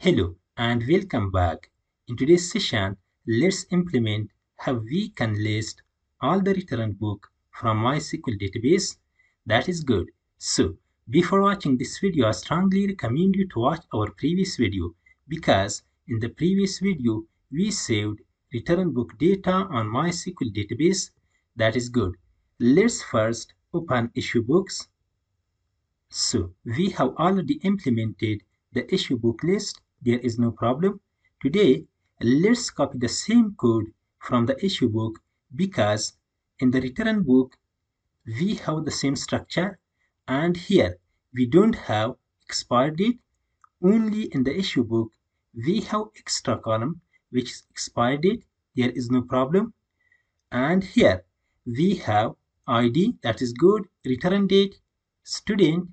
Hello and welcome back. In today's session, let's implement how we can list all the return book from MySQL database. That is good. So, before watching this video, I strongly recommend you to watch our previous video because in the previous video, we saved return book data on MySQL database. That is good. Let's first open issue books. So we have already implemented the issue book list. There is no problem. Today, let's copy the same code from the issue book because in the return book, we have the same structure and here we don't have expired date. Only in the issue book, we have extra column which is expired date. There is no problem. And here we have ID, that is good, return date, student,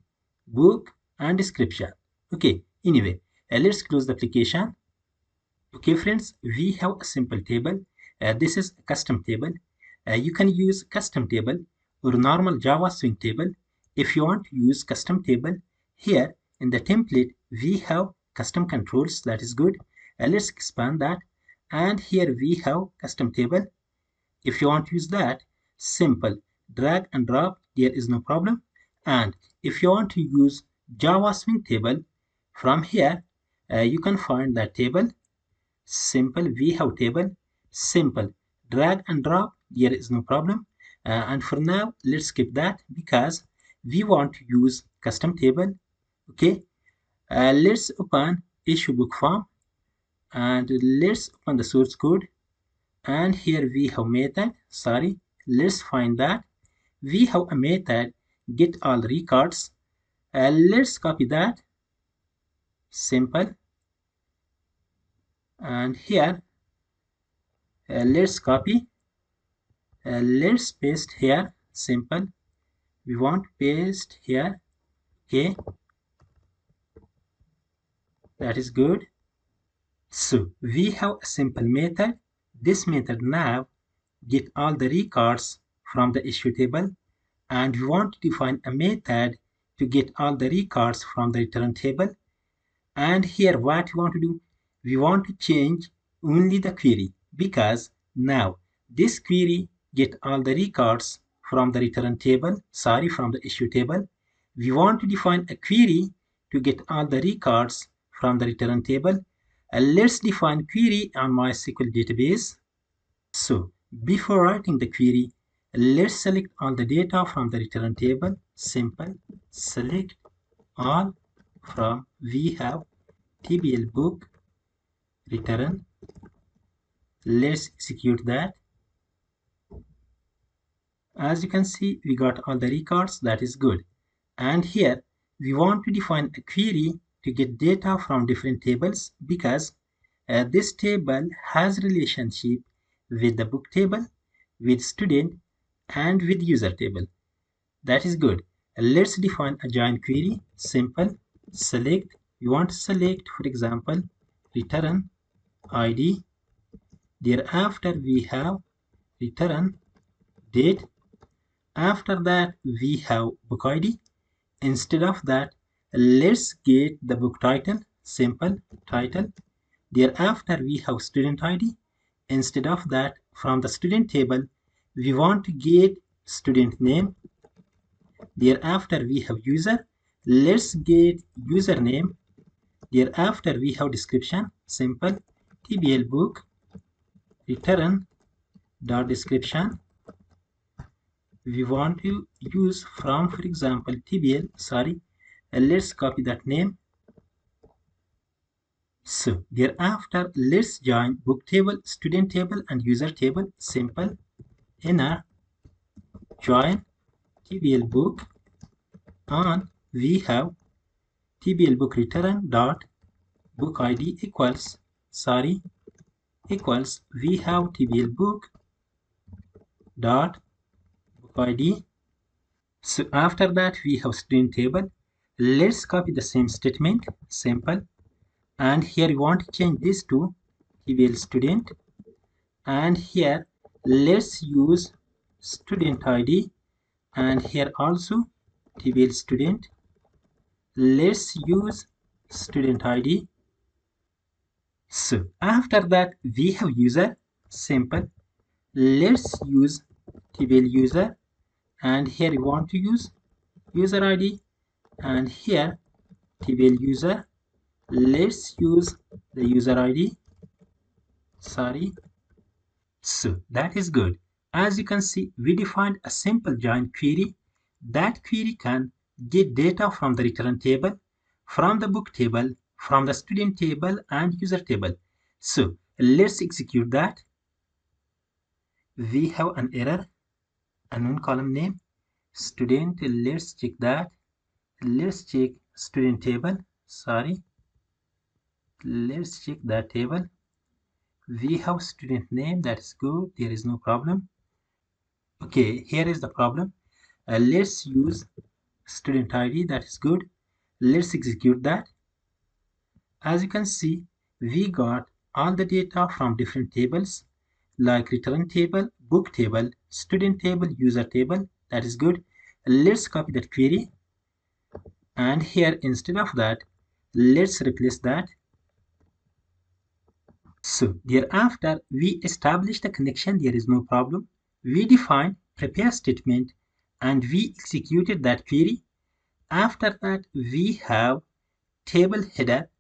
book, and description. Okay, anyway, let's close the application. Okay, friends, we have a simple table. This is a custom table. You can use custom table or normal Java Swing table. If you want to use custom table, here in the template, we have custom controls. That is good. Let's expand that. And here we have custom table. If you want to use that, simple drag and drop, there is no problem. And if you want to use Java Swing table, from here you can find that table. Simple, we have table. Simple drag and drop, there is no problem. And for now, let's skip that because we want to use custom table. Okay, let's open issue book form and let's open the source code. And here we have method. Let's find that we have a method get all records. Let's copy that. Simple. And here let's copy. Let's paste here. Simple. We want to paste here. Okay, that is good. So we have a simple method. This method now get all the records from the issue table, and we want to define a method to get all the records from the return table. And here what we want to do, we want to change only the query because now this query get all the records from the return table, from the issue table. We want to define a query to get all the records from the return table. Let's define query on MySQL database. So before writing the query, let's select all the data from the return table. Simple, select all from, we have TBL book return. Let's execute that. As you can see, we got all the records. That is good. And here we want to define a query to get data from different tables because this table has relationship with the book table, with student, and with user table. That is good. Let's define a join query. Simple, select. We want to select, for example, return ID. Thereafter we have return date. After that we have book ID. Instead of that, let's get the book title. Simple, title. Thereafter we have student ID. Instead of that, from the student table, we want to get student name. Thereafter we have user. Let's get username. Thereafter we have description. Simple, TBL book return dot description. We want to use from, for example, TBL. Let's copy that name. So thereafter, let's join book table, student table, and user table. Simple, inner join TBL book on, we have TBL book return dot book ID equals, equals, we have TBL book dot book ID. So after that we have student table. Let's copy the same statement. Simple, and here we want to change this to TBL student, and here let's use student ID, and here also TBL student. Let's use student ID, So after that we have user. Simple. Let's use table user, and here we want to use user ID, and here table user. Let's use the user ID. Sorry. So that is good. As you can see, we defined a simple join query. That query can get data from the return table, from the book table, from the student table, and user table. So let's execute that. We have an error, unknown column name, student. Let's check that. Let's check student table. Sorry. Let's check that table. We have student name. That's good. There is no problem. Okay, here is the problem. Let's use student ID. That is good. Let's execute that. As you can see, we got all the data from different tables like return table, book table, student table, user table. That is good. Let's copy that query, and here instead of that, let's replace that. So thereafter we establish the connection. There is no problem. We define prepare statement and we executed that query. After that we have table header,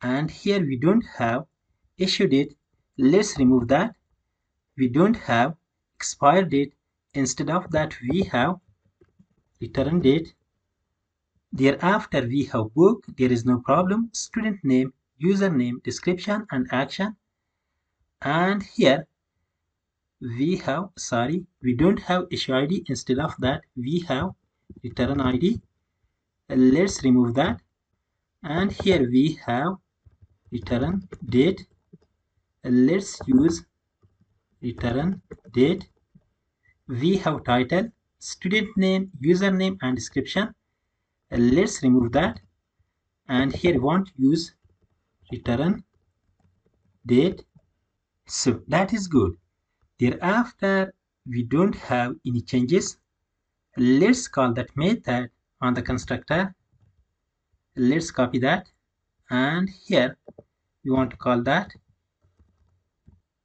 and here we don't have issue date. Let's remove that. We don't have expire date. Instead of that we have return date. Thereafter we have book. There is no problem. Student name, username, description, and action. And here we have, sorry, we don't have issue ID. Instead of that we have return ID. Let's remove that. And here we have return date. Let's use return date. We have title, student name, username, and description. Let's remove that. And here we want to use return date. So that is good. Thereafter we don't have any changes. Let's call that method on the constructor. Let's copy that, and here we want to call that.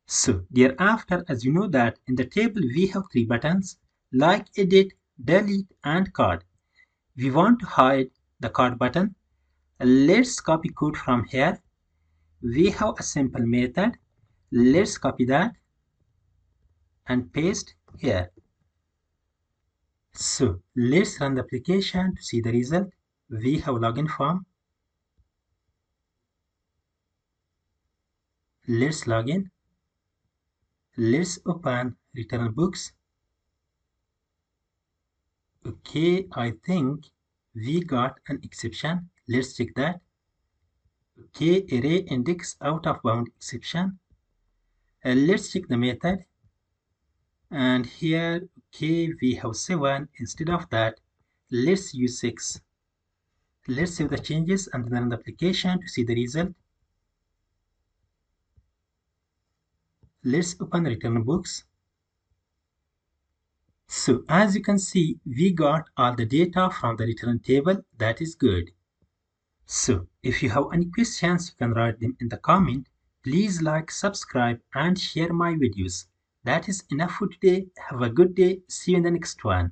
So thereafter, as you know that in the table we have three buttons like edit, delete, and card. We want to hide the card button. Let's copy code from here. We have a simple method. Let's copy that and paste here. So let's run the application to see the result. We have login form. Let's log in. Let's open return books. Okay, I think we got an exception. Let's check that. Okay, array index out of bound exception. Let's check the method. And here, okay, we have 7. Instead of that, let's use 6. Let's save the changes and run the application to see the result. Let's open return books. So as you can see, we got all the data from the return table. That is good. So if you have any questions, you can write them in the comment. Please like, subscribe, and share my videos. That is enough for today. Have a good day. See you in the next one.